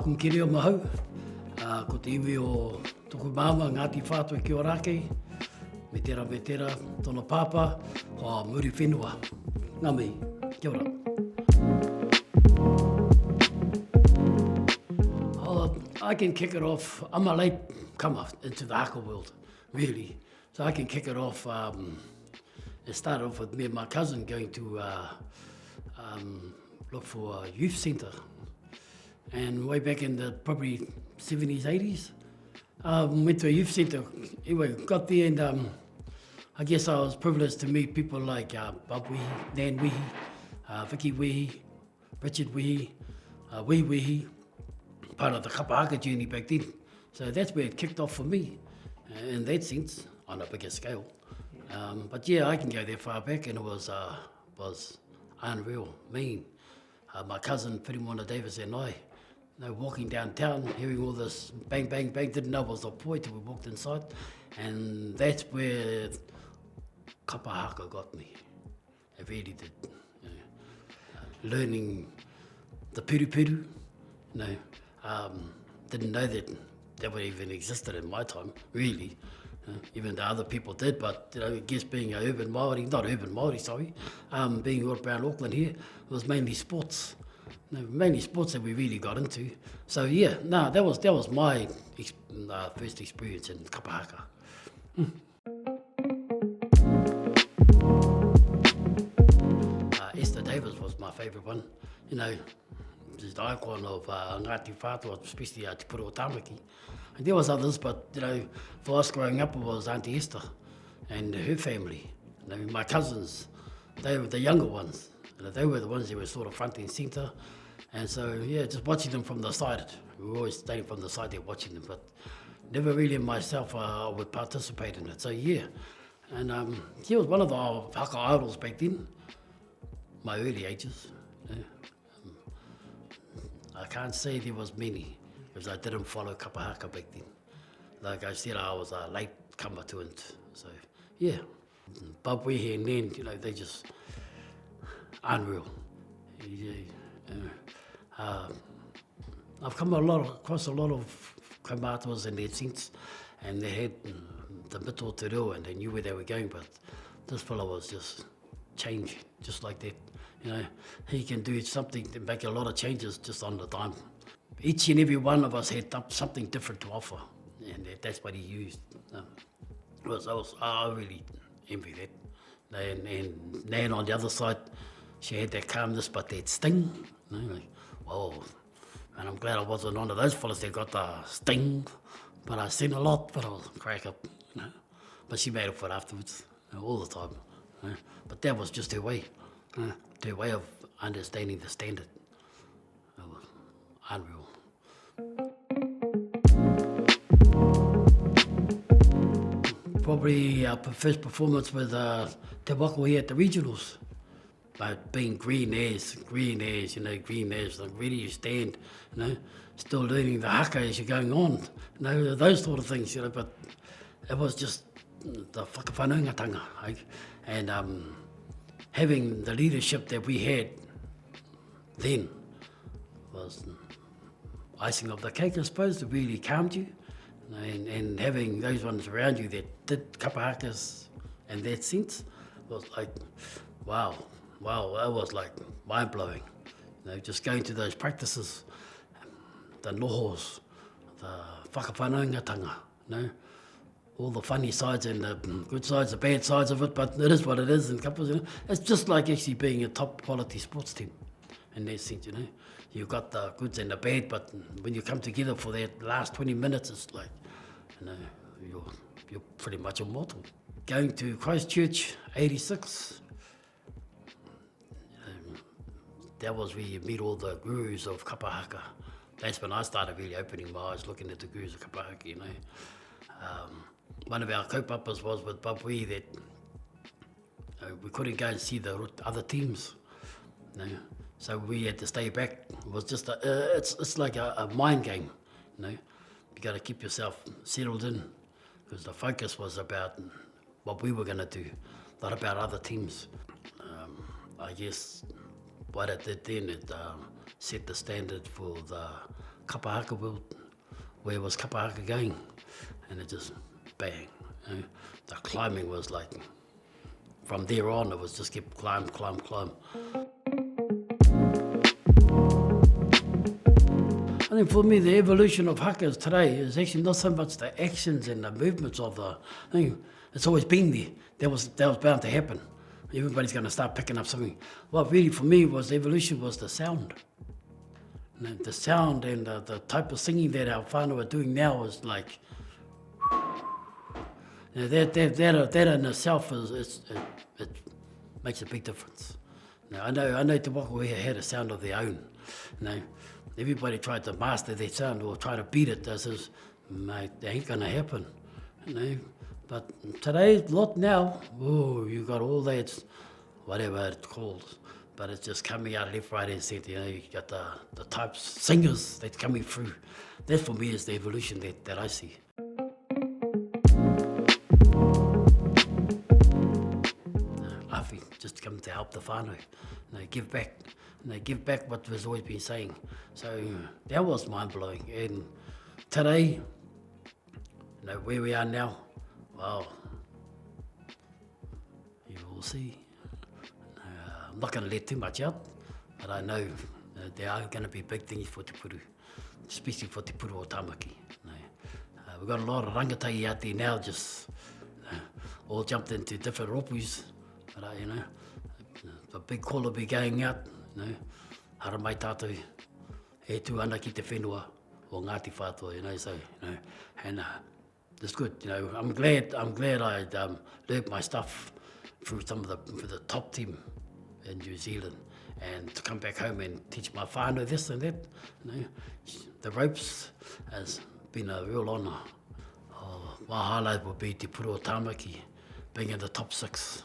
Melcom Kerehoma hau, ko te iwi o tuku māma Ngāti Whātua ki o rake, me tera, tōna pāpā, o muri whenua. Ngā mihi, kia ora. I can kick it off. I'm a late comer into the haka world, really. So I can kick it off. It started off with me and my cousin going to look for a youth centre. And way back in the probably 70s, 80s, went to a youth centre. Anyway, got there and I guess I was privileged to meet people like Bob Weehy, Dan Weehy, Vicky Weehy, Richard Weehy, Wee Weehy, part of the kapa haka journey back then. So that's where it kicked off for me, in that sense, on a bigger scale. But yeah, I can go that far back, and it was unreal, mean. My cousin, Whirimona Davis, and I, walking downtown, hearing all this bang, bang, bang, didn't know it was a poi till we walked inside. And that's where kapa haka got me. It really did. Learning the piru, didn't know that would even existed in my time, really. Even the other people did, but I guess being an urban Māori, not urban Māori, sorry, being all around Auckland here, it was mainly sports. Mainly sports that we really got into. So yeah, that was my first experience in kapa haka. Esther Davis was my favourite one. She's the icon of Ngāti Whātua, especially Te Puru o Tāmaki. And there was others, but for us growing up, it was Auntie Esther and her family. My cousins, they were the younger ones. They were the ones that were sort of front and centre. And so, yeah, just watching them from the side. We were always staying from the side there watching them, but never really myself would participate in it. So, yeah. And he was one of the haka idols back then, my early ages. I can't say there was many, because I didn't follow kapa haka back then. Like I said, I was a late comer to it. So, yeah. Bob Weehy and then, they just unreal. I've come across a lot of kaumātuas in that sense, and they had the mito te reo and they knew where they were going, but this fellow was just change, just like that. He can do something to make a lot of changes just on the dime. Each and every one of us had something different to offer, and that's what he used. I really envy that. And Nan on the other side, she had that calmness, but that sting. Whoa. And I'm glad I wasn't one of those fellas that got the sting, but I seen a lot, but I was crack up. But she made up for it afterwards, all the time. But that was just her way. Their way of understanding the standard. It was unreal. Probably our first performance with Te Wako here at the regionals. But being green as, green as, like where do you stand, still learning the haka as you're going on, those sort of things, but it was just the whakawhanaungatanga, and having the leadership that we had then was icing of the cake, I suppose, that really calmed you, and having those ones around you that did kapa hakas in that sense was like, wow, that was like mind-blowing. Just going to those practices, the nohos, the whakawhanaungatanga, all the funny sides and the good sides, the bad sides of it, but it is what it is in kapas. It's just like actually being a top quality sports team in that sense. You've got the goods and the bad, but when you come together for that last 20 minutes, it's like, you're pretty much immortal. Going to Christchurch, 86, that was where you meet all the gurus of kapa haka. That's when I started really opening my eyes, looking at the gurus of kapa haka, One of our kaupapas was with Bob Weehy that we couldn't go and see the other teams, so we had to stay back. It was just it's like a mind game, You got to keep yourself settled in, because the focus was about what we were going to do, not about other teams. I guess what it did then, it set the standard for the kapa haka where was kapa haka going, and it just bang. You know? The climbing was like, from there on, it was just kept climb. I think for me, the evolution of hakas today is actually not so much the actions and the movements of the thing. It's always been there. That was bound to happen. Everybody's going to start picking up something. What really for me was the evolution was the sound. You know, the sound and the type of singing that our whānau are doing now is like, you know, that in itself it makes a big difference. Now, I know Te Waka had a sound of their own. You know, everybody tried to master their sound or try to beat it. This is, mate, that ain't gonna happen. You know, but today's lot now, oh, you got all that, whatever it's called, but it's just coming out left, right, and centre. You know, you got the types singers that's coming through. That for me is the evolution that I see. Just come to help the whānau, you know, give back, give back what was always been saying. So that was mind-blowing. And today, you know, where we are now, well, you will see. I'm not going to let too much out, but I know there are going to be big things for Te Puru, especially for Te Puru o Tāmaki. You know. We've got a lot of rangatai out there now, just all jumped into different ropus. But you know, the big call will be going out, you know, hara mai tātou, e tu ana ki te whenua o Ngāti Whātua, you know, so, you know, and it's good, you know, I'm glad I learned my stuff through some of the top team in New Zealand, and to come back home and teach my whānau this and that, you know, the ropes has been a real honour. My highlight would be Te Puru o Tāmaki, being in the top 6.